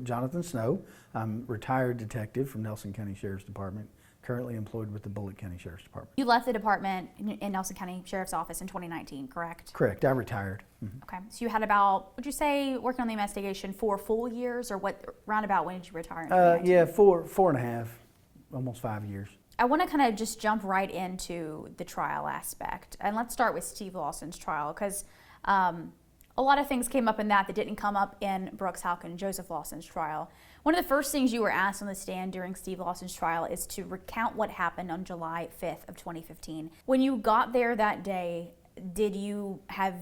Jonathan Snow. I'm retired detective from Nelson County Sheriff's Department, currently employed with the Bullitt County Sheriff's Department. You left the department in Nelson County Sheriff's Office in 2019, correct? Correct, I retired. Okay, so you had about, would you say, working on the investigation 4 full years, or what, roundabout when did you retire in 2019? Yeah, four and a half, almost 5 years. I want to kind of just jump right into the trial aspect. And let's start with Steve Lawson's trial, because a lot of things came up in that didn't come up in Brooks, Houck, and Joseph Lawson's trial. One of the first things you were asked on the stand during Steve Lawson's trial is to recount what happened on July 5th of 2015. When you got there that day, did you have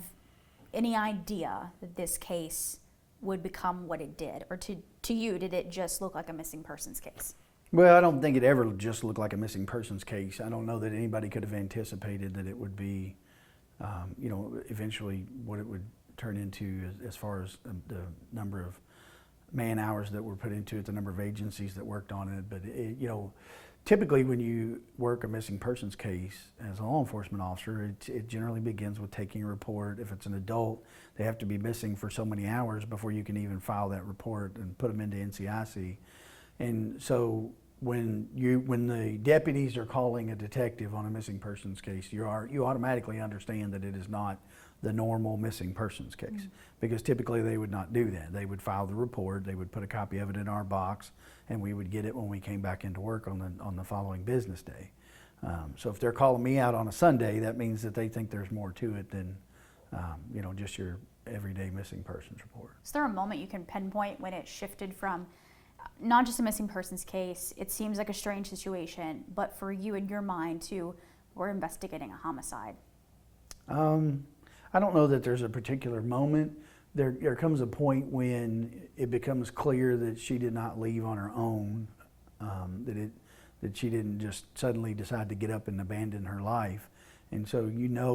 any idea that this case would become what it did? Or to you, did it just look like a missing persons case? Well, I don't think it ever just looked like a missing persons case. I don't know that anybody could have anticipated that it would be, eventually what it would turn into as far as the number of man hours that were put into it, the number of agencies that worked on it. But typically when you work a missing persons case as a law enforcement officer, it generally begins with taking a report. If it's an adult, they have to be missing for so many hours before you can even file that report and put them into NCIC. And so when the deputies are calling a detective on a missing persons case, you automatically understand that it is not the normal missing persons case, because typically they would not do that. They would file the report, they would put a copy of it in our box, and we would get it when we came back into work on the following business day. So if they're calling me out on a Sunday, that means that they think there's more to it than just your everyday missing persons report. Is there a moment you can pinpoint when it shifted from not just a missing persons case, it seems like a strange situation, but for you in your mind to, we're investigating a homicide? I don't know that there's a particular moment. There comes a point when it becomes clear that she did not leave on her own, that she didn't just suddenly decide to get up and abandon her life. And so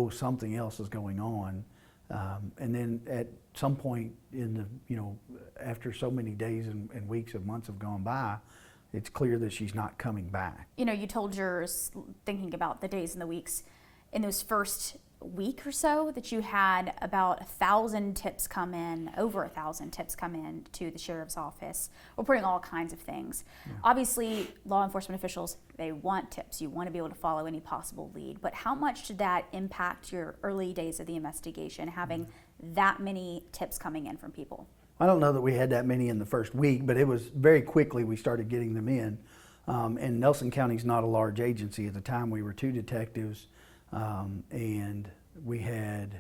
something else is going on. And then at some point after so many days and weeks and months have gone by, it's clear that she's not coming back. You told jurors, thinking about the days and the weeks, in those first week or so, that you had about 1,000 tips come in, over 1,000 tips come in to the sheriff's office, reporting all kinds of things. Yeah. Obviously, law enforcement officials, they want tips. You want to be able to follow any possible lead. But how much did that impact your early days of the investigation, having that many tips coming in from people? I don't know that we had that many in the first week, but it was very quickly we started getting them in. And Nelson County's not a large agency. At the time, we were 2 detectives. And we had,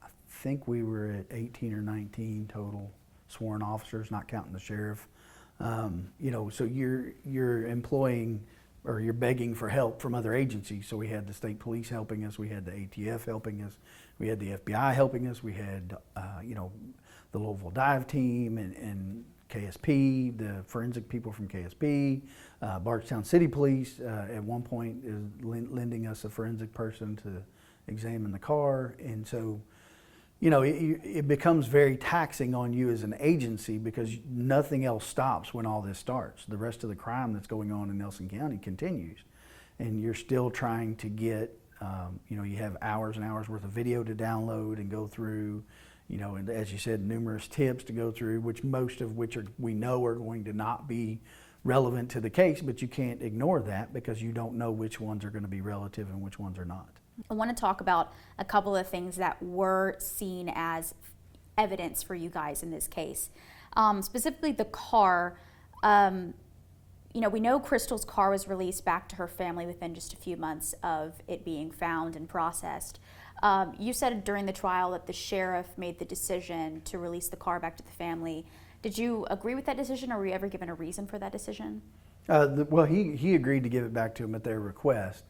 I think we were at 18 or 19 total sworn officers, not counting the sheriff. So you're employing, or you're begging for help from other agencies. So we had the state police helping us, we had the ATF helping us, we had the FBI helping us, we had the Louisville dive team and KSP, the forensic people from KSP, Bardstown City Police at one point is lending us a forensic person to examine the car. And so, it becomes very taxing on you as an agency, because nothing else stops when all this starts. The rest of the crime that's going on in Nelson County continues. And you're still trying to get, you have hours and hours worth of video to download and go through. And as you said, numerous tips to go through, most of which we know are going to not be relevant to the case, but you can't ignore that because you don't know which ones are going to be relative and which ones are not. I want to talk about a couple of things that were seen as evidence for you guys in this case. Specifically the car. We know Crystal's car was released back to her family within just a few months of it being found and processed. You said during the trial that the sheriff made the decision to release the car back to the family. Did you agree with that decision, or were you ever given a reason for that decision? Well, he agreed to give it back to him at their request.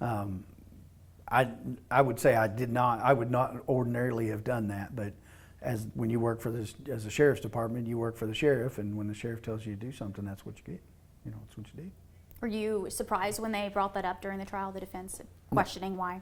I would say I did not. I would not ordinarily have done that, but when you work as a sheriff's department, you work for the sheriff, and when the sheriff tells you to do something, that's what you get. That's what you do. Were you surprised when they brought that up during the trial, the defense questioning why?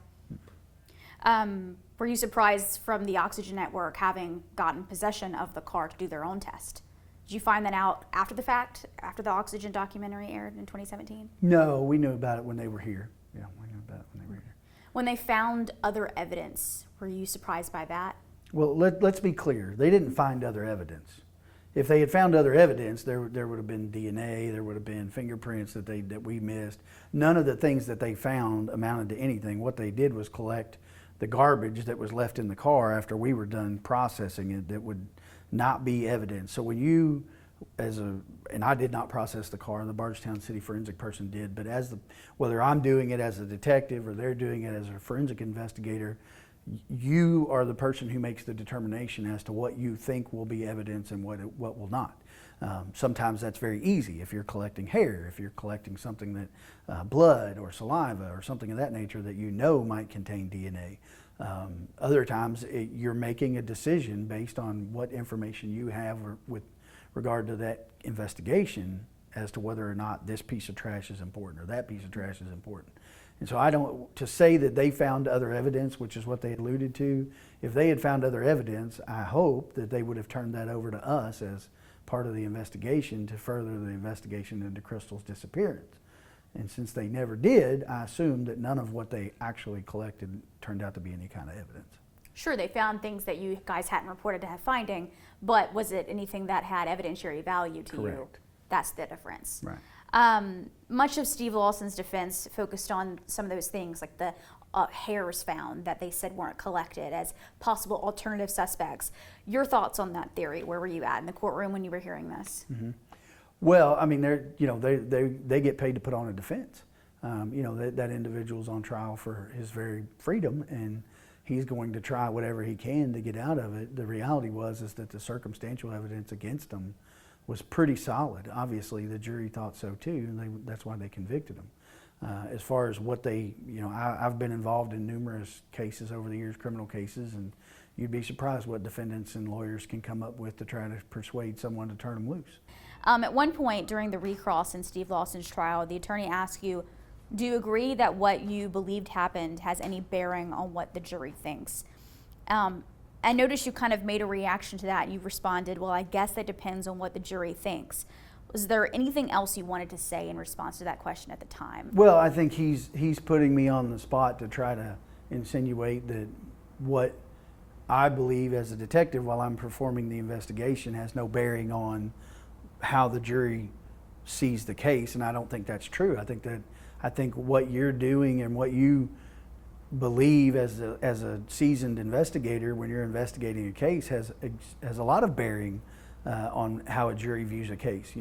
Were you surprised from the Oxygen Network having gotten possession of the car to do their own test? Did you find that out after the fact, after the Oxygen documentary aired in 2017? No, we knew about it when they were here. Yeah, we knew about it when they were here. When they found other evidence, were you surprised by that? Well, let's be clear. They didn't find other evidence. if they had found other evidence, there would have been DNA, there would have been fingerprints that we missed. None of the things that they found amounted to anything. What they did was collect the garbage that was left in the car after we were done processing it that would not be evidence. So when you, and I did not process the car, the Bardstown City forensic person did, but whether I'm doing it as a detective or they're doing it as a forensic investigator, you are the person who makes the determination as to what you think will be evidence and what will not. Sometimes that's very easy if you're collecting hair, if you're collecting something that, blood or saliva or something of that nature that you know might contain DNA. Other times you're making a decision based on what information you have with regard to that investigation as to whether or not this piece of trash is important or that piece of trash is important. And so to say that they found other evidence, which is what they alluded to, if they had found other evidence, I hope that they would have turned that over to us as part of the investigation to further the investigation into Crystal's disappearance. And since they never did, I assume that none of what they actually collected turned out to be any kind of evidence. Sure, they found things that you guys hadn't reported to have finding, but was it anything that had evidentiary value to you? Correct. That's the difference. Right. Much of Steve Lawson's defense focused on some of those things, like the hairs found that they said weren't collected as possible alternative suspects. Your thoughts on that theory? Where were you at in the courtroom when you were hearing this? Mm-hmm. Well, I mean, they get paid to put on a defense. That individual's on trial for his very freedom, and he's going to try whatever he can to get out of it. The reality is that the circumstantial evidence against him was pretty solid. Obviously, the jury thought so too, and that's why they convicted him. As far as what I've been involved in numerous cases over the years, criminal cases, and you'd be surprised what defendants and lawyers can come up with to try to persuade someone to turn them loose. At one point during the recross in Steve Lawson's trial, the attorney asked you, do you agree that what you believed happened has any bearing on what the jury thinks? I noticed you kind of made a reaction to that. You responded, well, I guess that depends on what the jury thinks. Was there anything else you wanted to say in response to that question at the time? Well, I think he's putting me on the spot to try to insinuate that what I believe as a detective while I'm performing the investigation has no bearing on how the jury sees the case, and I don't think that's true. I think what you're doing and what you believe as a seasoned investigator when you're investigating a case has a lot of bearing on how a jury views a case.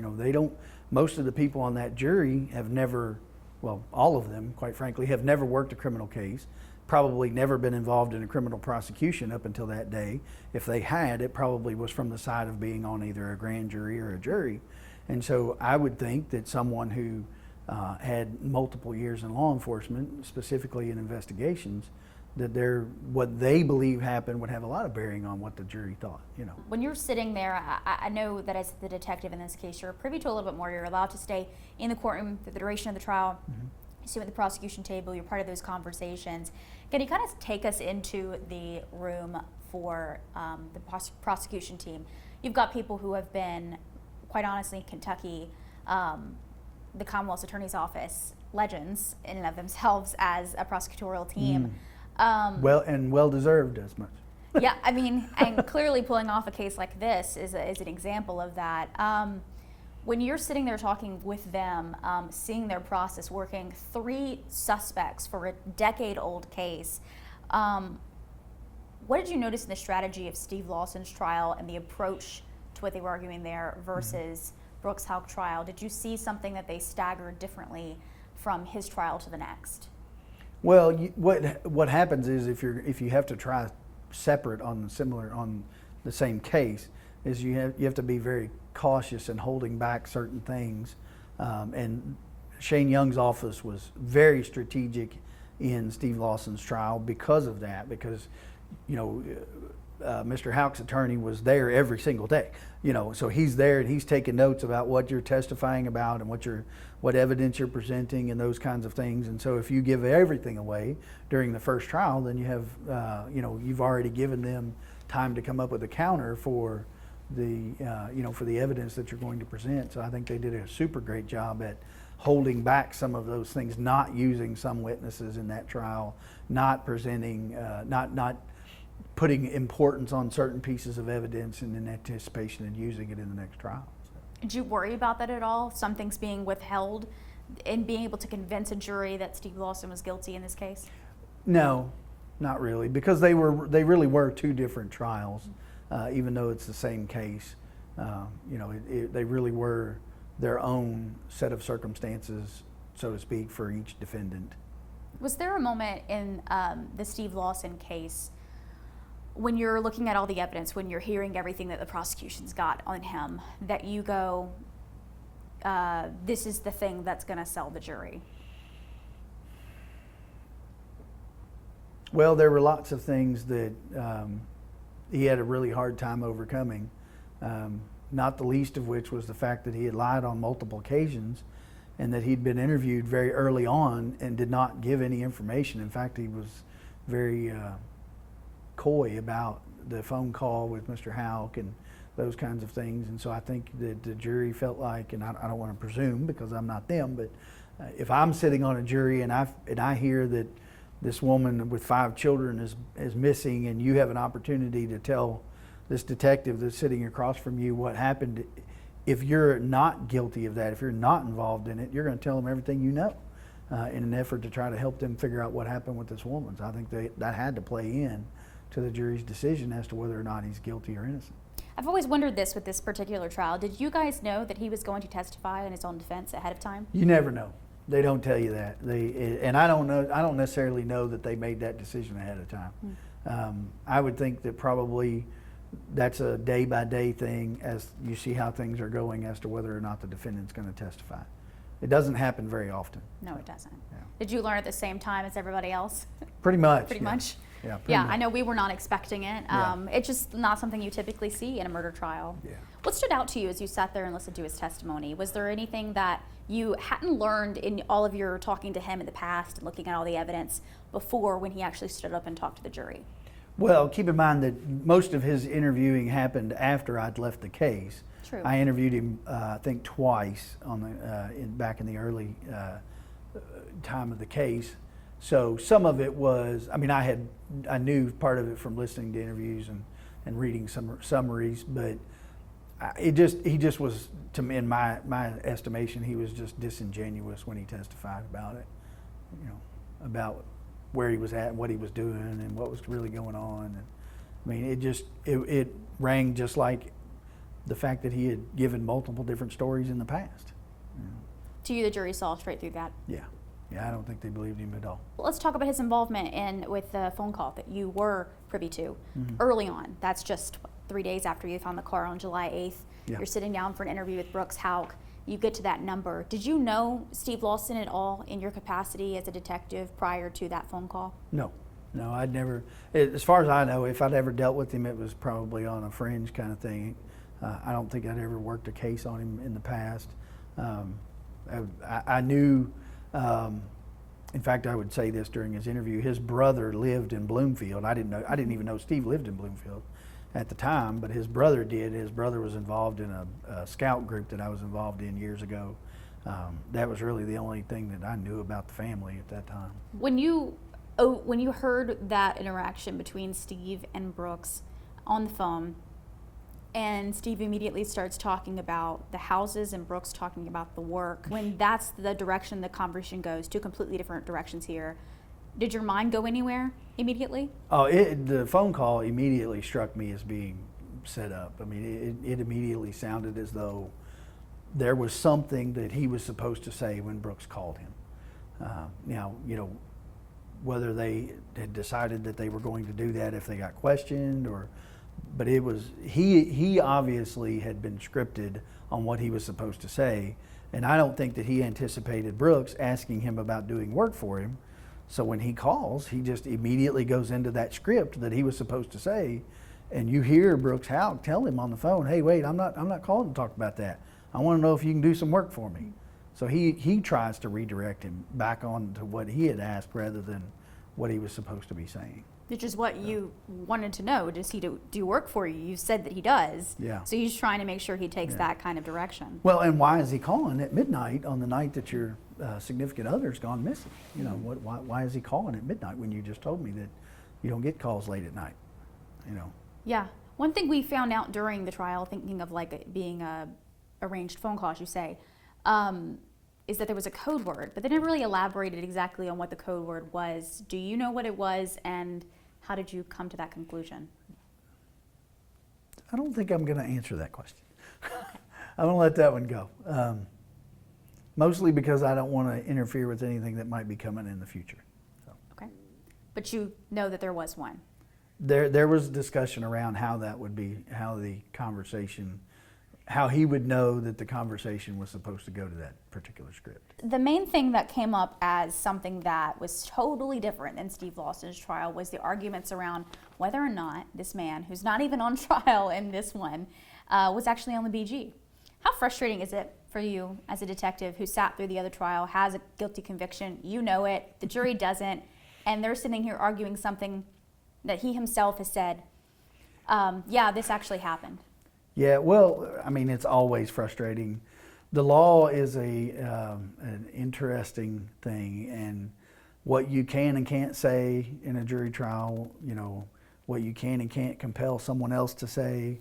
Most of the people on that jury have never, well, all of them, quite frankly, have never worked a criminal case, probably never been involved in a criminal prosecution up until that day. If they had, it probably was from the side of being on either a grand jury or a jury. And so I would think that someone who had multiple years in law enforcement, specifically in investigations, that what they believe happened would have a lot of bearing on what the jury thought. When you're sitting there, I know that as the detective in this case, you're privy to a little bit more. You're allowed to stay in the courtroom for the duration of the trial. Mm-hmm. You sit at the prosecution table. You're part of those conversations. Can you kind of take us into the room for the prosecution team? You've got people who have been, quite honestly, in Kentucky, the Commonwealth's Attorney's Office, legends in and of themselves as a prosecutorial team. Well deserved as much. Yeah, I mean, and clearly pulling off a case like this is an example of that. When you're sitting there talking with them, seeing their process, working 3 suspects for a decade-old case, what did you notice in the strategy of Steve Lawson's trial and the approach to what they were arguing there versus Brooks HOUCK trial? Did you see something that they staggered differently from his trial to the next? Well, what happens is if you have to try separate on the same case, is you have to be very cautious in holding back certain things. And Shane Young's office was very strategic in Steve Lawson's trial because of that. Because Mr. HOUCK'S attorney was there every single day, so he's there and he's taking notes about what you're testifying about and what evidence you're presenting and those kinds of things. And so if you give everything away during the first trial, then you have, you've already given them time to come up with a counter for the evidence that you're going to present. So I think they did a super great job at holding back some of those things, not using some witnesses in that trial, not presenting, not putting importance on certain pieces of evidence and in anticipation and using it in the next trial. Did you worry about that at all? Some things being withheld and being able to convince a jury that Steve Lawson was guilty in this case? No, not really, because they really were two different trials, even though it's the same case. You know, they really were their own set of circumstances, so to speak, for each defendant. Was there a moment in the Steve Lawson case when you're looking at all the evidence, when you're hearing everything that the prosecution's got on him, that you go, this is the thing that's going to sell the jury? Well, there were lots of things that he had a really hard time overcoming, not the least of which was the fact that he had lied on multiple occasions and that he'd been interviewed very early on and did not give any information. In fact, he was very coy about the phone call with Mr. Houck and those kinds of things. And so I think that the jury felt like, and I don't want to presume because I'm not them, but if I'm sitting on a jury and I hear that this woman with 5 children is missing, and you have an opportunity to tell this detective that's sitting across from you what happened, if you're not guilty of that, if you're not involved in it, you're going to tell them everything you know in an effort to try to help them figure out what happened with this woman. So I think that had to play in to the jury's decision as to whether or not he's guilty or innocent. I've always wondered this with this particular trial. Did you guys know that he was going to testify in his own defense ahead of time? You never know. They don't tell you that. And I don't know. I don't necessarily know that they made that decision ahead of time. I would think that probably that's a day-by-day thing as you see how things are going as to whether or not the defendant's going to testify. It doesn't happen very often. No, it doesn't. Yeah. Did you learn at the same time as everybody else? Pretty much. Pretty yeah. much? Yeah, pretty Yeah, much. I know we were not expecting it. Yeah. It's just not something you typically see in a murder trial. Yeah. What stood out to you as you sat there and listened to his testimony? Was there anything that you hadn't learned in all of your talking to him in the past and looking at all the evidence before when he actually stood up and talked to the jury? Well, keep in mind that most of his interviewing happened after I'd left the case. True. I interviewed him, I think, twice on the back in the early time of the case. So some of it was, I mean, I knew part of it from listening to interviews and reading some summaries, but he just was, to me, in my estimation, he was just disingenuous when he testified about it, you know, about where he was at and what he was doing and what was really going on. And I mean, it rang just like the fact that he had given multiple different stories in the past. You know. To you, the jury saw straight through that. Yeah, I don't think they believed him at all. Well, let's talk about his involvement with the phone call that you were privy to early on. That's just 3 days after you found the car on July 8th. Yeah. You're sitting down for an interview with Brooks Houck. You get to that number. Did you know Steve Lawson at all in your capacity as a detective prior to that phone call? No, I'd never, as far as I know, if I'd ever dealt with him, it was probably on a fringe kind of thing. I don't think I'd ever worked a case on him in the past. I knew, in fact, I would say this during his interview, his brother lived in Bloomfield. I didn't even know Steve lived in Bloomfield at the time, but his brother did. His brother was involved in a scout group that I was involved in years ago. That was really the only thing that I knew about the family at that time. When you heard that interaction between Steve and Brooks on the phone, and Steve immediately starts talking about the houses and Brooks talking about the work, when that's the direction the conversation goes, two completely different directions here, did your mind go anywhere immediately? Oh, the phone call immediately struck me as being set up. I mean, it immediately sounded as though there was something that he was supposed to say when Brooks called him. Now, you know, whether they had decided that they were going to do that if they got questioned, but it was, he obviously had been scripted on what he was supposed to say, and I don't think that he anticipated Brooks asking him about doing work for him. So when he calls, he just immediately goes into that script that he was supposed to say, and you hear Brooks Houck tell him on the phone, "Hey, wait, I'm not calling to talk about that. I want to know if you can do some work for me." So he tries to redirect him back on to what he had asked rather than what he was supposed to be saying. Which is what you wanted to know. Does he do work for you? You said that he does. Yeah. So he's trying to make sure he takes that kind of direction. Well, and why is he calling at midnight on the night that your significant other's gone missing? You know, why is he calling at midnight when you just told me that you don't get calls late at night? you know. Yeah. One thing we found out during the trial, thinking of like it being a arranged phone call, as you say, is that there was a code word, but they never really elaborated exactly on what the code word was. Do you know what it was, and how did you come to that conclusion? I don't think I'm going to answer that question. I'm going to let that one go. Mostly because I don't want to interfere with anything that might be coming in the future. So. Okay. But you know that there was one. There was discussion around how that would be, how the conversation, how he would know that the conversation was supposed to go to that particular script. The main thing that came up as something that was totally different than Steve Lawson's trial was the arguments around whether or not this man, who's not even on trial in this one, was actually on the BG. How frustrating is it for you as a detective who sat through the other trial, has a guilty conviction, you know it, the jury doesn't, and they're sitting here arguing something that he himself has said, yeah, this actually happened? Yeah, well, I mean, it's always frustrating. The law is an interesting thing, and what you can and can't say in a jury trial, you know, what you can and can't compel someone else to say,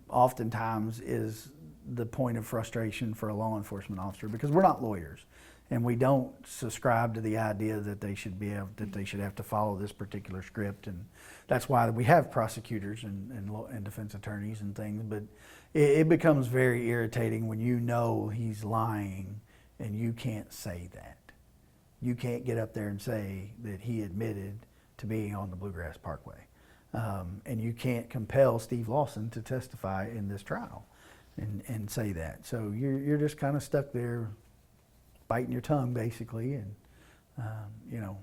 oftentimes is the point of frustration for a law enforcement officer, because we're not lawyers, and we don't subscribe to the idea that they should have to follow this particular script, and that's why we have prosecutors and defense attorneys and things. But it becomes very irritating when you know he's lying and you can't say that. You can't get up there and say that he admitted to being on the Bluegrass Parkway, and you can't compel Steve Lawson to testify in this trial and say that. So you're just kind of stuck there biting your tongue, basically, and you know,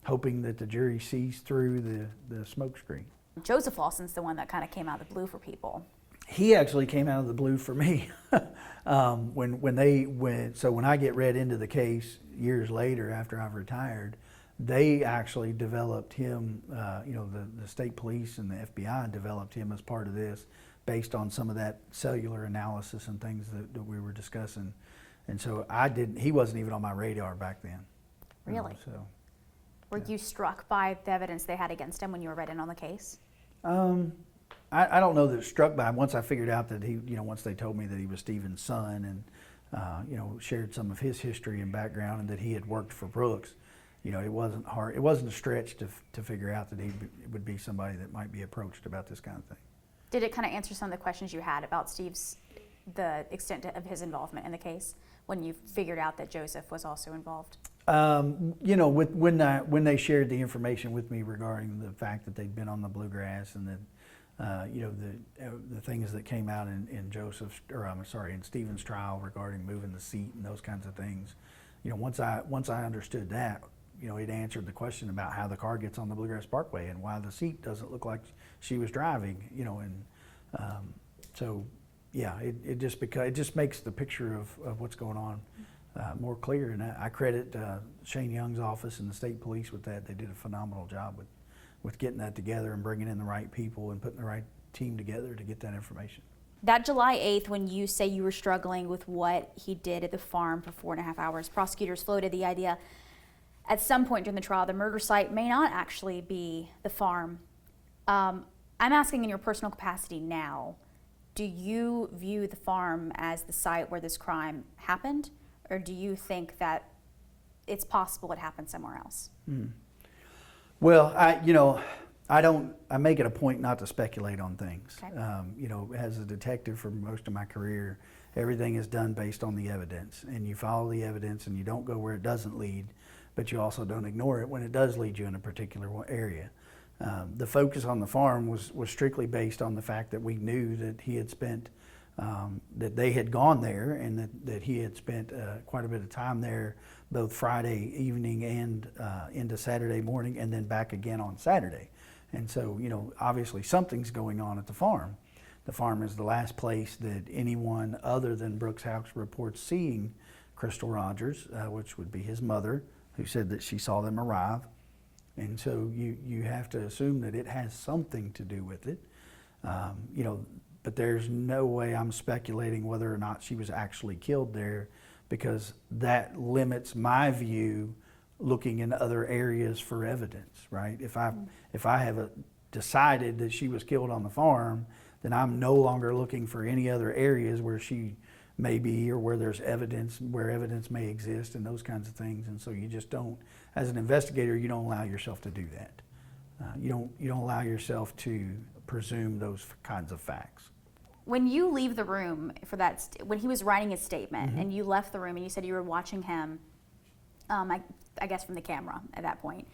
hoping that the jury sees through the smoke screen. Joseph Lawson's the one that kind of came out of the blue for people. He actually came out of the blue for me. When I get read into the case years later after I've retired, they actually developed him, you know, the state police and the FBI developed him as part of this based on some of that cellular analysis and things that we were discussing. And so he wasn't even on my radar back then. Really? So, were you struck by the evidence they had against him when you were read in on the case? I don't know that it struck by him. Once I figured out that once they told me that he was Stephen's son and, you know, shared some of his history and background and that he had worked for Brooks, you know, it wasn't hard. It wasn't a stretch to figure out that he would be somebody that might be approached about this kind of thing. Did it kind of answer some of the questions you had about the extent of his involvement in the case when you figured out that Joseph was also involved? You know, when they shared the information with me regarding the fact that they'd been on the Bluegrass and that, you know, the things that came out in in Stephen's trial regarding moving the seat and those kinds of things, you know, once I understood that, you know, it answered the question about how the car gets on the Bluegrass Parkway and why the seat doesn't look like she was driving, you know, and so yeah, it just makes the picture of what's going on more clear, and I credit Shane Young's office and the state police with that. They did a phenomenal job with getting that together and bringing in the right people and putting the right team together to get that information. That July 8th, when you say you were struggling with what he did at the farm for 4.5 hours, prosecutors floated the idea at some point during the trial the murder site may not actually be the farm. I'm asking in your personal capacity now, do you view the farm as the site where this crime happened, or do you think that it's possible it happened somewhere else? Well, I make it a point not to speculate on things. Okay. You know, as a detective for most of my career, everything is done based on the evidence, and you follow the evidence and you don't go where it doesn't lead, but you also don't ignore it when it does lead you in a particular area. The focus on the farm was strictly based on the fact that we knew that he had spent, that they had gone there, and that he had spent quite a bit of time there, both Friday evening and into Saturday morning, and then back again on Saturday. And so, you know, obviously something's going on at the farm. The farm is the last place that anyone other than Brooks Houcks reports seeing Crystal Rogers, which would be his mother, who said that she saw them arrive. And so you have to assume that it has something to do with it, you know, but there's no way I'm speculating whether or not she was actually killed there, because that limits my view looking in other areas for evidence, right? If I have decided that she was killed on the farm, then I'm no longer looking for any other areas where she may be or where there's evidence, where evidence may exist and those kinds of things. And so you just don't, as an investigator, you don't allow yourself to do that. You don't allow yourself to presume those kinds of facts. When you leave the room for that, when he was writing his statement and you left the room and you said you were watching him, I guess from the camera at that point,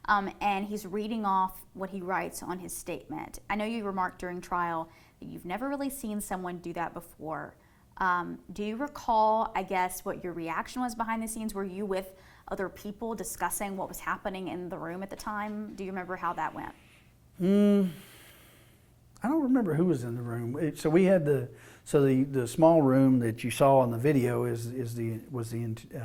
and he's reading off what he writes on his statement. I know you remarked during trial that you've never really seen someone do that before. Do you recall, I guess, what your reaction was behind the scenes? Were you with other people discussing what was happening in the room at the time? Do you remember how that went? I don't remember who was in the room. So we had the small room that you saw on the video was the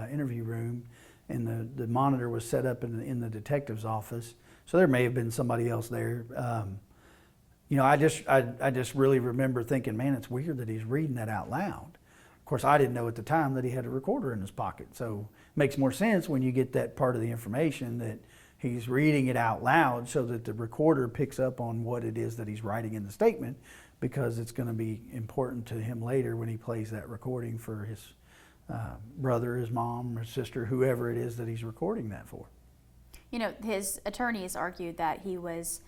interview room, and the monitor was set up in the detective's office. So there may have been somebody else there. I just really remember thinking, man, it's weird that he's reading that out loud. Of course, I didn't know at the time that he had a recorder in his pocket. So it makes more sense when you get that part of the information that he's reading it out loud so that the recorder picks up on what it is that he's writing in the statement, because it's going to be important to him later when he plays that recording for his brother, his mom, or sister, whoever it is that he's recording that for. His attorneys argued that he was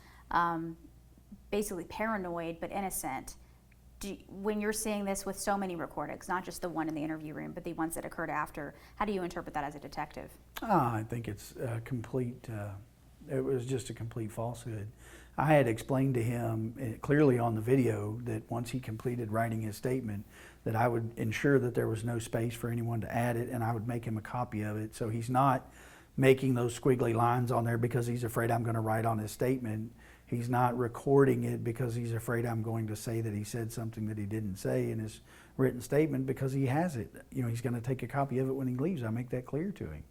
basically paranoid but innocent. When you're seeing this with so many recordings, not just the one in the interview room, but the ones that occurred after, how do you interpret that as a detective? I think it's it was just a complete falsehood. I had explained to him clearly on the video that once he completed writing his statement, that I would ensure that there was no space for anyone to add it, and I would make him a copy of it. So he's not making those squiggly lines on there because he's afraid I'm going to write on his statement. He's not recording it because he's afraid I'm going to say that he said something that he didn't say in his written statement, because he has it. He's going to take a copy of it when he leaves. I make that clear to him.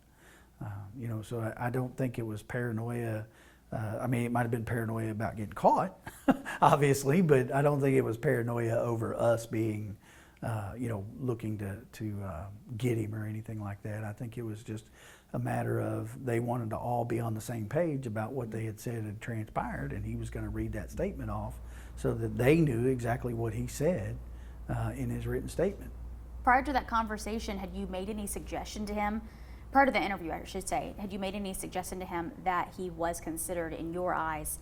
So I don't think it was paranoia. It might have been paranoia about getting caught, obviously, but I don't think it was paranoia over us being, looking to get him or anything like that. I think it was just a matter of they wanted to all be on the same page about what they had said had transpired, and he was going to read that statement off so that they knew exactly what he said in his written statement. Prior to that conversation, had you made any suggestion to him, prior to the interview, I should say, had you made any suggestion to him that he was considered, in your eyes,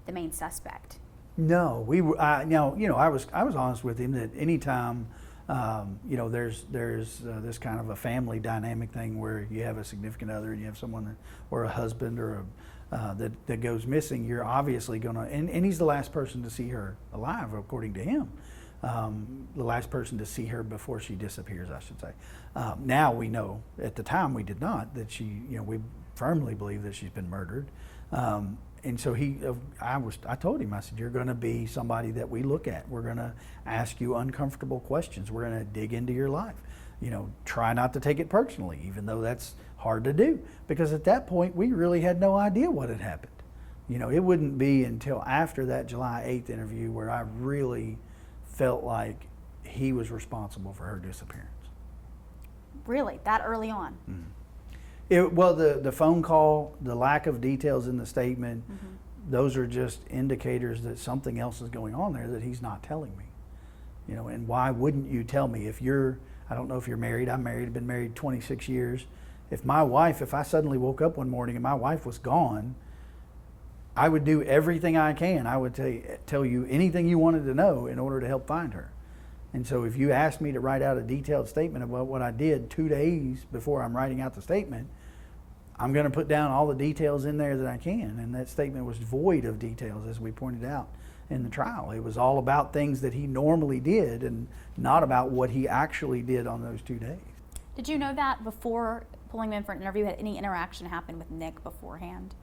the main suspect? No, I was honest with him that anytime there's this kind of a family dynamic thing where you have a significant other and you have someone or a husband or that goes missing, you're obviously going to, and he's the last person to see her alive, according to him. The last person to see her before she disappears, I should say. Now we know, at the time we did not, that we firmly believe that she's been murdered. And so I told him, I said, you're going to be somebody that we look at. We're going to ask you uncomfortable questions. We're going to dig into your life. Try not to take it personally, even though that's hard to do. Because at that point, we really had no idea what had happened. It wouldn't be until after that July 8th interview where I really felt like he was responsible for her disappearance. Really? That early on? Mm-hmm. The phone call, the lack of details in the statement, those are just indicators that something else is going on there that he's not telling me. And why wouldn't you tell me? I don't know if you're married, I'm married, I've been married 26 years. If I suddenly woke up one morning and my wife was gone, I would do everything I can. I would tell you anything you wanted to know in order to help find her. And so if you asked me to write out a detailed statement about what I did 2 days before I'm writing out the statement, I'm going to put down all the details in there that I can. And that statement was void of details, as we pointed out in the trial. It was all about things that he normally did and not about what he actually did on those 2 days. Did you know that before pulling him in for an interview, had any interaction happened with Nick beforehand?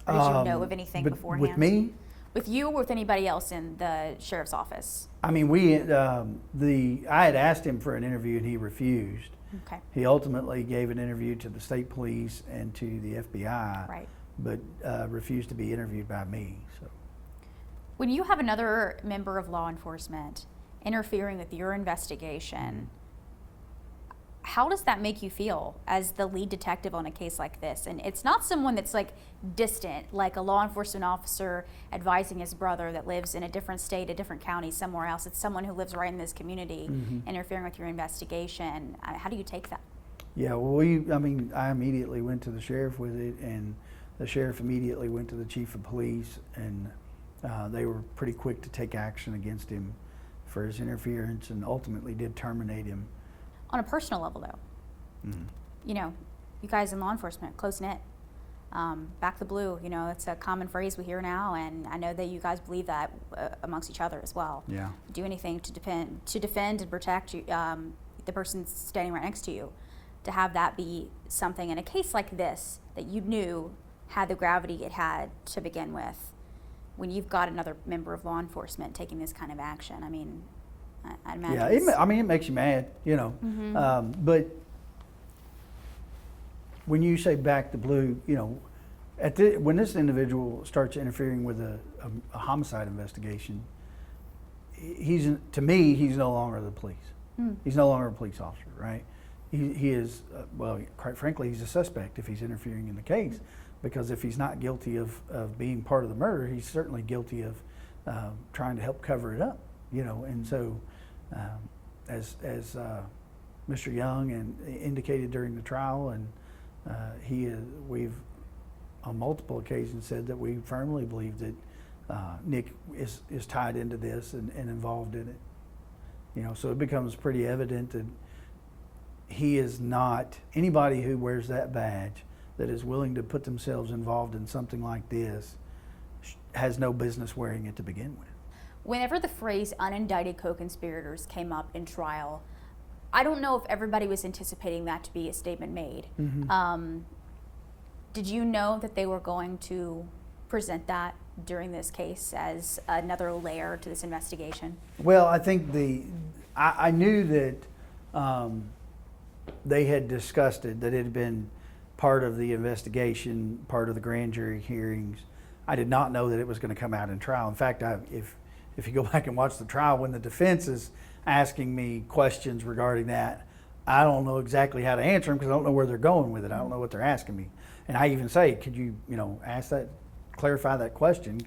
Or did you know of anything beforehand? With me? With you or with anybody else in the sheriff's office? I had asked him for an interview and he refused. Okay. He ultimately gave an interview to the state police and to the FBI, right, but refused to be interviewed by me. So, when you have another member of law enforcement interfering with your investigation, How does that make you feel as the lead detective on a case like this? And it's not someone that's like distant, like a law enforcement officer advising his brother that lives in a different state, a different county, somewhere else. It's someone who lives right in this community, interfering with your investigation. How do you take that? Yeah, well, I immediately went to the sheriff with it, and the sheriff immediately went to the chief of police, and they were pretty quick to take action against him for his interference, and ultimately did terminate him. On a personal level, though, you know, you guys in law enforcement, close-knit, back the blue, you know, it's a common phrase we hear now, and I know that you guys believe that amongst each other as well. Yeah. Do anything to defend and protect you, the person standing right next to you. To have that be something in a case like this that you knew had the gravity it had to begin with, when you've got another member of law enforcement taking this kind of action, I mean, I imagine. Yeah, it makes you mad, you know. But when you say back the blue, you know, when this individual starts interfering with a homicide investigation, to me, he's no longer the police. He's no longer a police officer, right? He is, well, quite frankly, he's a suspect if he's interfering in the case, because if he's not guilty of being part of the murder, he's certainly guilty of trying to help cover it up, you know. And so, as Mr. Young indicated during the trial, and we've on multiple occasions said that we firmly believe that Nick is tied into this and involved in it. You know, so it becomes pretty evident that he is not, anybody who wears that badge that is willing to put themselves involved in something like this has no business wearing it to begin with. Whenever the phrase unindicted co-conspirators came up in trial, I don't know if everybody was anticipating that to be a statement made. Did you know that they were going to present that during this case as another layer to this investigation? Well, I think I knew that they had discussed it, that it had been part of the investigation, part of the grand jury hearings. I did not know that it was going to come out in trial. In fact, if you go back and watch the trial, when the defense is asking me questions regarding that, I don't know exactly how to answer them because I don't know where they're going with it. I don't know what they're asking me. And I even say, could you, clarify that question?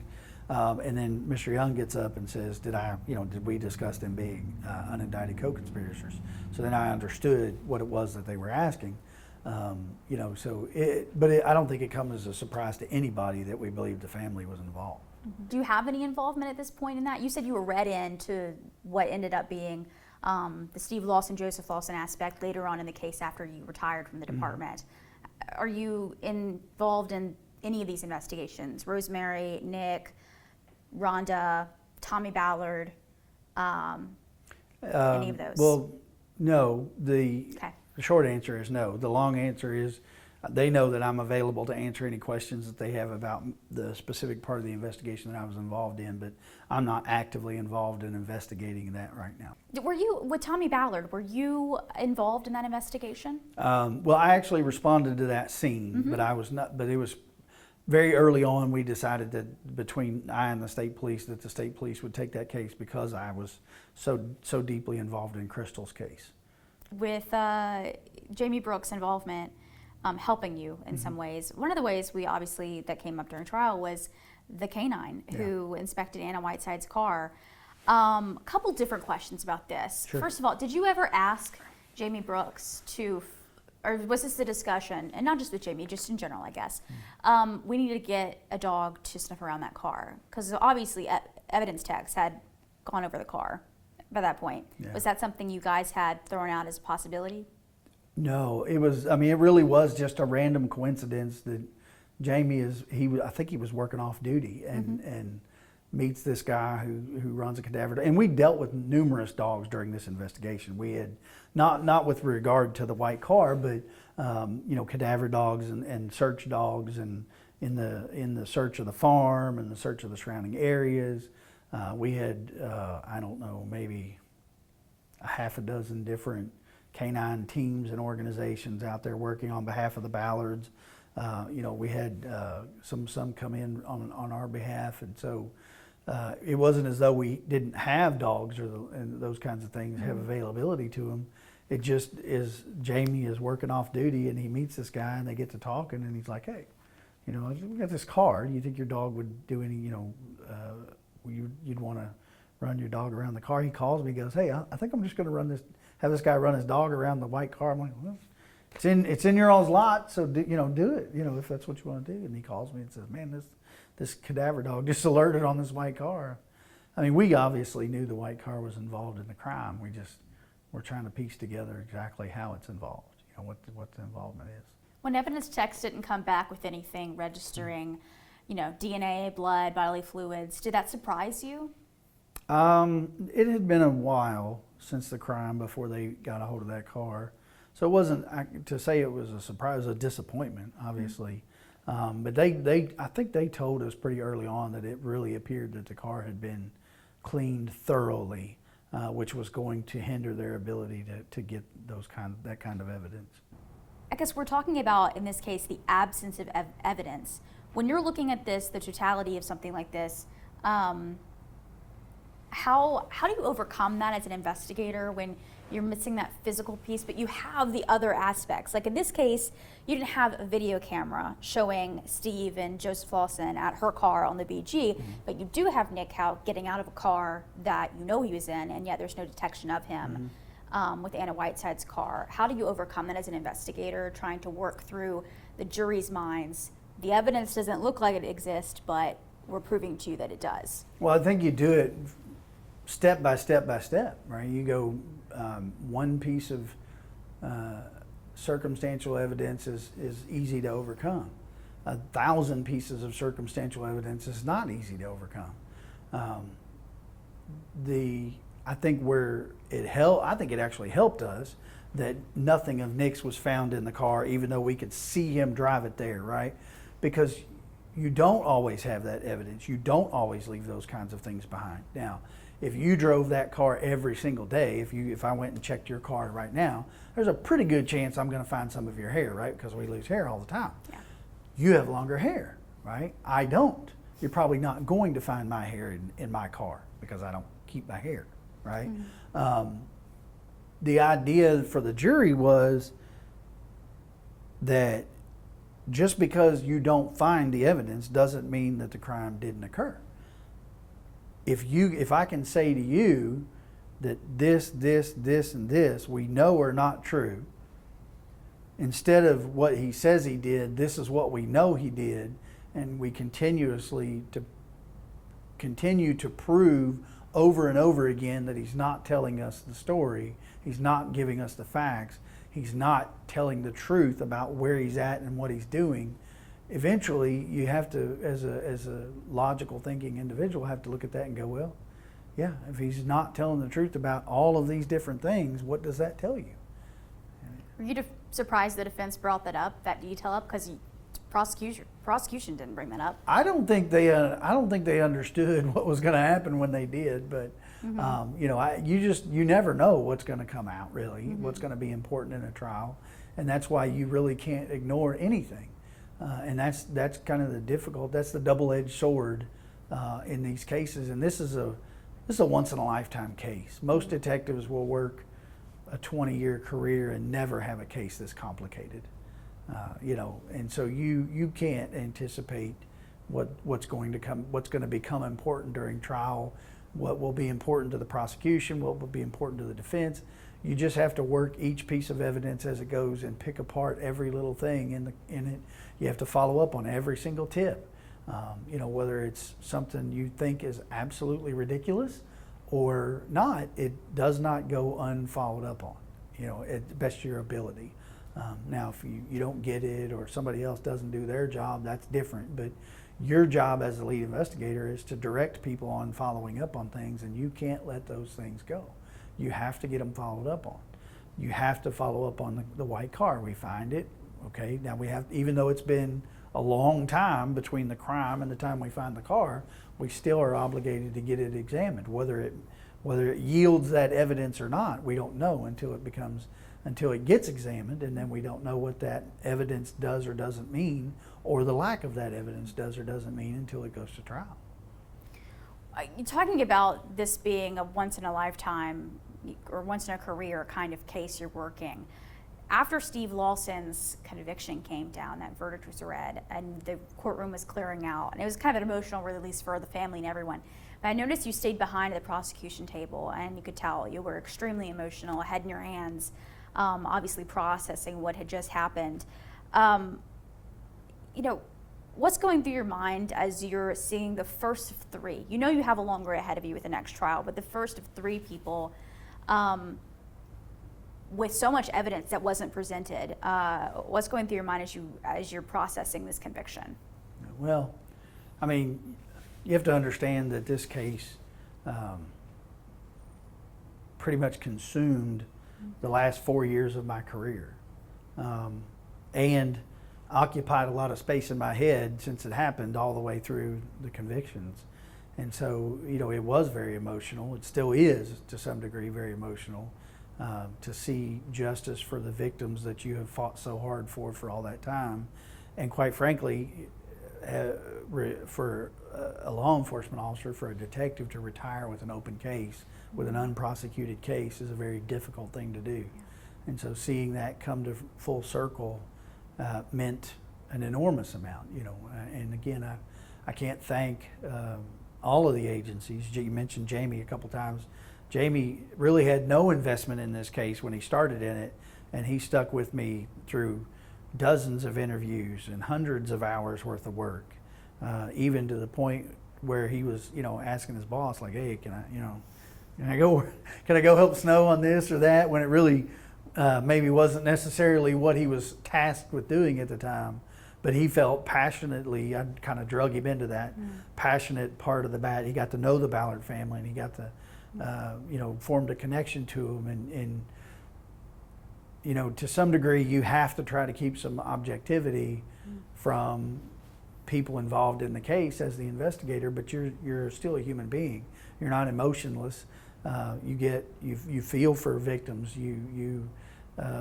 And then Mr. Young gets up and says, did we discuss them being unindicted co-conspirators? So then I understood what it was that they were asking. I don't think it comes as a surprise to anybody that we believe the family was involved. Do you have any involvement at this point in that? You said you were read into what ended up being the Steve Lawson, Joseph Lawson aspect later on in the case after you retired from the department. Are you involved in any of these investigations? Rosemary, Nick, Rhonda, Tommy Ballard, any of those? Well, no. The short answer is no. The long answer is they know that I'm available to answer any questions that they have about the specific part of the investigation that I was involved in, but I'm not actively involved in investigating that right now. Were you, with Tommy Ballard, were you involved in that investigation? Well, I actually responded to that scene, but I was not, but it was very early on we decided that between I and the state police that the state police would take that case because I was so deeply involved in Crystal's case. With Jamie Brooks' involvement helping you in some ways. One of the ways that came up during trial was the canine who inspected Anna Whiteside's car. A couple different questions about this. Sure. First of all, did you ever ask Jamie Brooks or was this a discussion, and not just with Jamie, just in general, I guess, we need to get a dog to sniff around that car? Because obviously evidence tags had gone over the car by that point. Yeah. Was that something you guys had thrown out as a possibility? No, it really was just a random coincidence that Jamie I think he was working off duty and meets this guy who runs a cadaver dog. And we dealt with numerous dogs during this investigation. We had, not with regard to the white car, but cadaver dogs and search dogs, and in the search of the farm and the search of the surrounding areas. We had, maybe a half a dozen different canine teams and organizations out there working on behalf of the Ballards. We had some come in on our behalf, and so it wasn't as though we didn't have dogs and those kinds of things have availability to them. It just is, Jamie is working off duty and he meets this guy and they get to talking and he's like, hey, you know, we got this car. Do you think your dog would do any, you know, you'd want to run your dog around the car? He calls me, he goes, hey, I think I'm just going to have this guy run his dog around the white car. I'm like, well, it's in your all's lot, so do it, you know, if that's what you want to do. And he calls me and says, man, this cadaver dog just alerted on this white car. I mean, we obviously knew the white car was involved in the crime. We're trying to piece together exactly how it's involved, you know, what the involvement is. When evidence checks didn't come back with anything registering, you know, DNA, blood, bodily fluids, did that surprise you? It had been a while since the crime before they got a hold of that car. So it wasn't, to say it was a surprise, a disappointment, obviously. But I think they told us pretty early on that it really appeared that the car had been cleaned thoroughly, which was going to hinder their ability to get that kind of evidence. I guess we're talking about, in this case, the absence of evidence. When you're looking at this, the totality of something like this, how do you overcome that as an investigator when you're missing that physical piece, but you have the other aspects? Like in this case, you didn't have a video camera showing Steve and Joseph Lawson at her car on the BG, but you do have Nick Houck getting out of a car that you know he was in, and yet there's no detection of him with Anna Whiteside's car. How do you overcome that as an investigator, trying to work through the jury's minds? The evidence doesn't look like it exists, but we're proving to you that it does. Well, I think you do it step by step by step, right? You go one piece of circumstantial evidence is easy to overcome. 1,000 pieces of circumstantial evidence is not easy to overcome. I think it actually helped us that nothing of Nick's was found in the car, even though we could see him drive it there, right? Because you don't always have that evidence. You don't always leave those kinds of things behind. Now, if you drove that car every single day, if I went and checked your car right now, there's a pretty good chance I'm going to find some of your hair, right? Because we lose hair all the time. Yeah. You have longer hair, right? I don't. You're probably not going to find my hair in my car because I don't keep my hair, right? The idea for the jury was that just because you don't find the evidence doesn't mean that the crime didn't occur. If I can say to you that this, and this we know are not true, instead of what he says he did, this is what we know he did, and we continue to prove over and over again that he's not telling us the story, he's not giving us the facts, he's not telling the truth about where he's at and what he's doing. Eventually, you have to, as a logical thinking individual, have to look at that and go, well, yeah, if he's not telling the truth about all of these different things, what does that tell you? Were you surprised the defense brought that detail up? Because prosecution didn't bring that up. I don't think they understood what was going to happen when they did, but you know, you never know what's going to come out, really, what's going to be important in a trial, and that's why you really can't ignore anything. And that's kind of that's the double-edged sword in these cases. And this is a once-in-a-lifetime case. Most detectives will work a 20-year career and never have a case this complicated. You know, and so you can't anticipate what's going to become important during trial, what will be important to the prosecution, what will be important to the defense. You just have to work each piece of evidence as it goes and pick apart every little thing in it. You have to follow up on every single tip. You know, whether it's something you think is absolutely ridiculous or not, it does not go unfollowed up on, you know, at the best of your ability. Now, if you don't get it or somebody else doesn't do their job, that's different. But your job as a lead investigator is to direct people on following up on things, and you can't let those things go. You have to get them followed up on. You have to follow up on the white car. We find it, okay? Now we have, even though it's been a long time between the crime and the time we find the car, we still are obligated to get it examined. Whether it yields that evidence or not, we don't know until it gets examined, and then we don't know what that evidence does or doesn't mean, or the lack of that evidence does or doesn't mean until it goes to trial. You're talking about this being a once-in-a-lifetime or once in a career kind of case you're working. After Steve Lawson's conviction came down, that verdict was read, and the courtroom was clearing out, and it was kind of an emotional release for the family and everyone. But I noticed you stayed behind at the prosecution table, and you could tell you were extremely emotional, head in your hands, obviously processing what had just happened. You know, what's going through your mind as you're seeing the first of three? You know you have a long road ahead of you with the next trial, but the first of three people with so much evidence that wasn't presented. What's going through your mind as you're processing this conviction? Well, I mean, you have to understand that this case pretty much consumed the last 4 years of my career, and occupied a lot of space in my head since it happened all the way through the convictions. And so, you know, it was very emotional. It still is, to some degree, very emotional to see justice for the victims that you have fought so hard for all that time. And quite frankly, for a law enforcement officer, for a detective to retire with an open case, with an unprosecuted case, is a very difficult thing to do. And so seeing that come to full circle meant an enormous amount, you know. And again, I can't thank all of the agencies. You mentioned Jamie a couple times. Jamie really had no investment in this case when he started in it, and he stuck with me through dozens of interviews and hundreds of hours worth of work, even to the point where he was, you know, asking his boss, like, "Hey, can I go help Snow on this or that?" When it really maybe wasn't necessarily what he was tasked with doing at the time. But he felt passionately, I kind of drug him into that passionate part of the bat. He got to know the Ballard family, and he got to, you know, formed a connection to them. And, you know, to some degree, you have to try to keep some objectivity from people involved in the case as the investigator, but you're still a human being. You're not emotionless. You feel for victims. You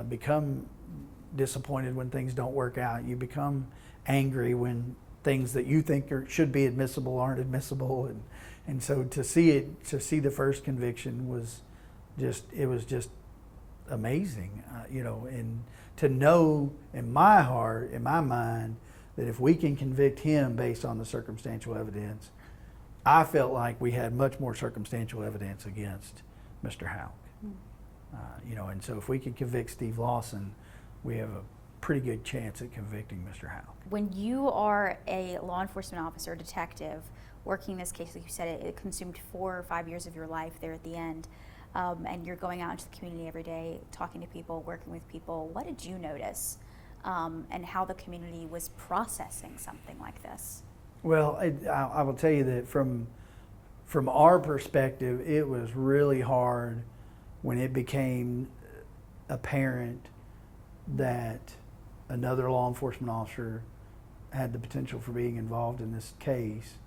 become disappointed when things don't work out. You become angry when things that you think should be admissible aren't admissible. And so to see the first conviction was just amazing, you know, and to know in my heart, in my mind, that if we can convict him based on the circumstantial evidence, I felt like we had much more circumstantial evidence against Mr. Houck. You know, and so if we can convict Steve Lawson, we have a pretty good chance at convicting Mr. Houck. When you are a law enforcement officer, detective, working this case, like you said, it consumed 4 or 5 years of your life there at the end, and you're going out into the community every day, talking to people, working with people. What did you notice, and how the community was processing something like this? Well, I will tell you that from our perspective, it was really hard when it became apparent that another law enforcement officer had the potential for being involved in this case.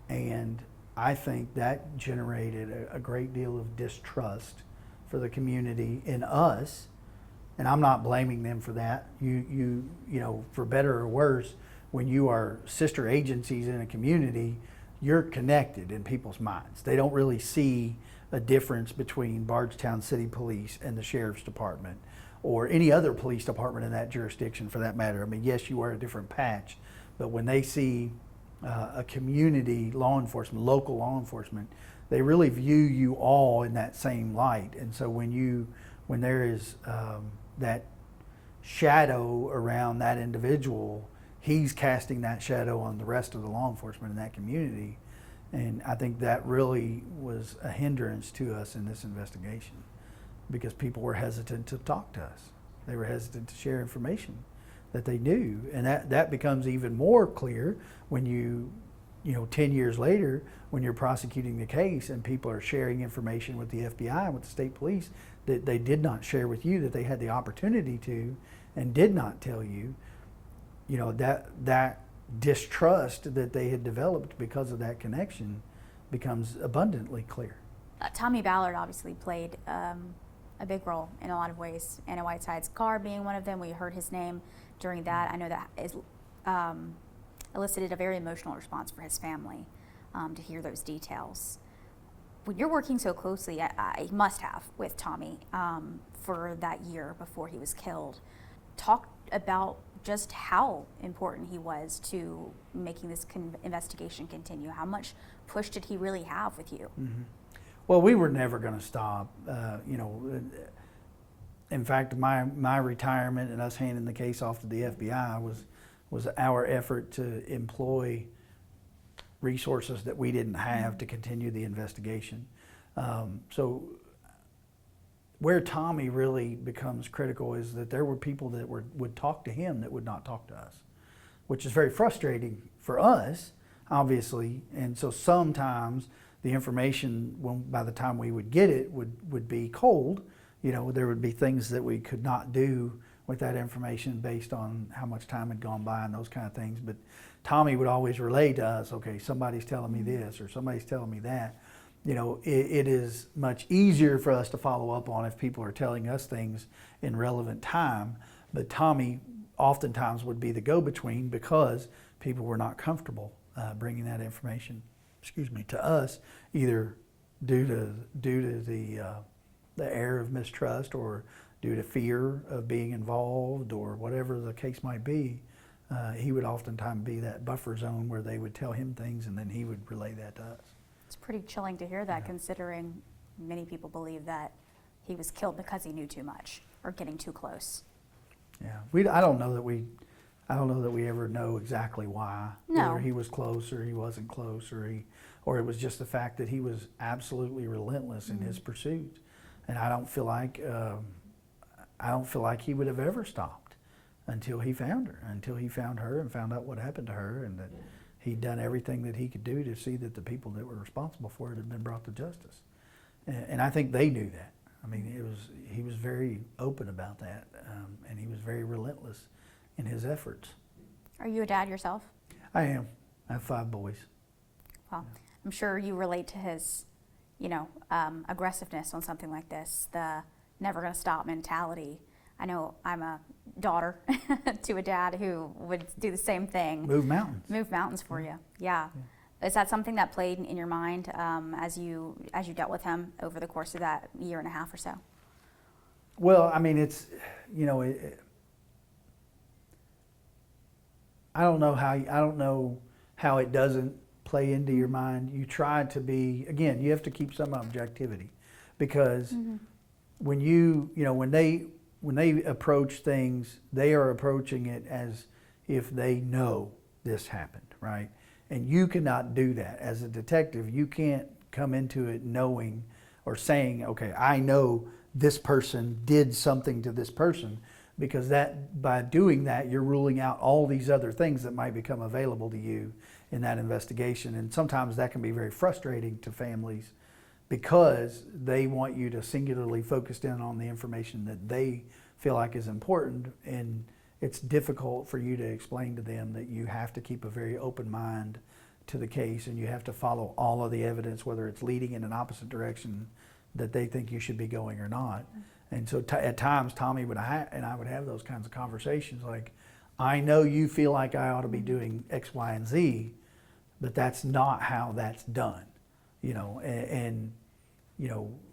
And I think that generated a great deal of distrust for the community in us. And I'm not blaming them for that. You know, for better or worse, when you are sister agencies in a community, you're connected in people's minds. They don't really see a difference between Bardstown City Police and the Sheriff's Department, or any other police department in that jurisdiction for that matter. I mean, yes, you wear a different patch, but when they see a community law enforcement, local law enforcement, they really view you all in that same light. And so when there is that shadow around that individual, he's casting that shadow on the rest of the law enforcement in that community. And I think that really was a hindrance to us in this investigation, because people were hesitant to talk to us. They were hesitant to share information that they knew. And that becomes even more clear when you know, 10 years later, when you're prosecuting the case and people are sharing information with the FBI and with the state police that they did not share with you, that they had the opportunity to and did not tell you. You know, that distrust that they had developed because of that connection becomes abundantly clear. Tommy Ballard obviously played a big role in a lot of ways. Anna Whiteside's car being one of them. We heard his name during that. I know that is elicited a very emotional response for his family to hear those details. when you're working so closely, I must have, with Tommy for that year before he was killed, talk about just how important he was to making this investigation continue. How much push did he really have with you? Mm-hmm. Well, we were never going to stop. You know, in fact, my retirement and us handing the case off to the FBI was our effort to employ resources that we didn't have to continue the investigation. So where Tommy really becomes critical is that there were people that would talk to him that would not talk to us, which is very frustrating for us, obviously. And so sometimes the information, by the time we would get it, would be cold. You know, there would be things that we could not do with that information based on how much time had gone by and those kind of things. But Tommy would always relay to us, okay, somebody's telling me this or somebody's telling me that. You know, it is much easier for us to follow up on if people are telling us things in relevant time. But Tommy oftentimes would be the go-between because people were not comfortable bringing that information, to us, either due to the air of mistrust or due to fear of being involved or whatever the case might be. He would oftentimes be that buffer zone where they would tell him things and then he would relay that to us. It's pretty chilling to hear that, considering many people believe that he was killed because he knew too much or getting too close. Yeah, I don't know that we ever know exactly why. No. Whether he was close or he wasn't close, or it was just the fact that he was absolutely relentless in his pursuit, and I don't feel like he would have ever stopped until he found her, until he found her and found out what happened to her, and that he'd done everything that he could do to see that the people that were responsible for it had been brought to justice. And I think they knew that. I mean, he was very open about that, and he was very relentless in his efforts. Are you a dad yourself? I am. I have 5 boys. Well, I'm sure you relate to his, aggressiveness on something like this, the never gonna stop mentality. I know I'm a daughter to a dad who would do the same thing. Move mountains. Move mountains for you. Yeah. Is that something that played in your mind as you dealt with him over the course of that year and a half or so? Well, I mean, it's, I don't know how it doesn't play into your mind. You try to be, again, you have to keep some objectivity, because when they approach things, they are approaching it as if they know this happened, right? And you cannot do that. As a detective, you can't come into it knowing or saying, okay, I know this person did something to this person, because that, by doing that, you're ruling out all these other things that might become available to you in that investigation. And sometimes that can be very frustrating to families, because they want you to singularly focus in on the information that they feel like is important, and it's difficult for you to explain to them that you have to keep a very open mind to the case, and you have to follow all of the evidence, whether it's leading in an opposite direction that they think you should be going or not. And so at times Tommy and I would have those kinds of conversations like, I know you feel like I ought to be doing X, Y, and Z, but that's not how that's done,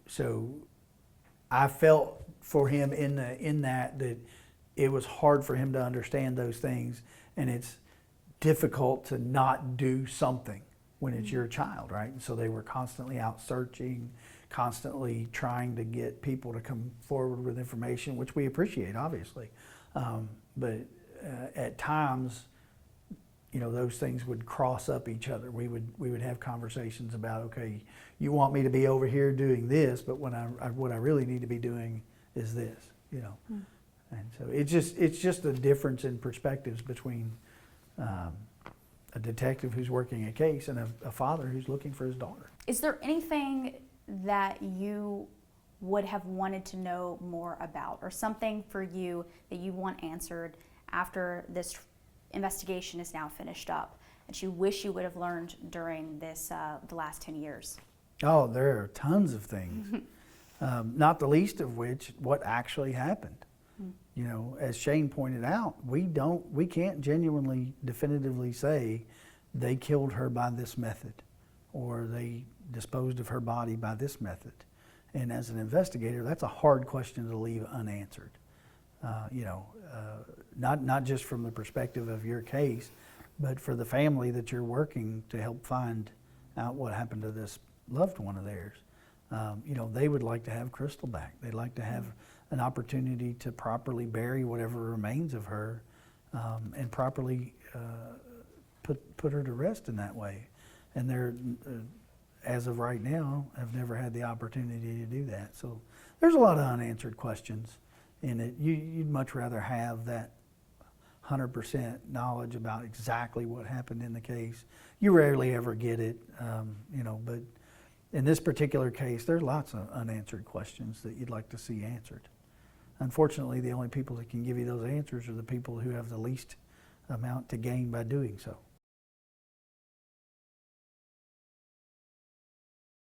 so I felt for him in that it was hard for him to understand those things, and it's difficult to not do something when it's your child, right? And so they were constantly out searching, constantly trying to get people to come forward with information, which we appreciate, obviously. But at times, those things would cross up each other. We would have conversations about, okay, you want me to be over here doing this, but what I really need to be doing is this, And so it's just a difference in perspectives between a detective who's working a case and a father who's looking for his daughter. Is there anything that you would have wanted to know more about, or something for you that you want answered after this investigation is now finished up, that you wish you would have learned during this the last 10 years? Oh, there are tons of things, not the least of which what actually happened. As Shane pointed out, we can't genuinely, definitively say they killed her by this method, or they disposed of her body by this method? And as an investigator, that's a hard question to leave unanswered. Not just from the perspective of your case, but for the family that you're working to help find out what happened to this loved one of theirs. They would like to have Crystal back. They'd like to have an opportunity to properly bury whatever remains of her, and properly put her to rest in that way. And they're, as of right now, have never had the opportunity to do that. So there's a lot of unanswered questions in it. You'd much rather have that 100% knowledge about exactly what happened in the case. You rarely ever get it, but in this particular case, there's lots of unanswered questions that you'd like to see answered. Unfortunately, the only people that can give you those answers are the people who have the least amount to gain by doing so.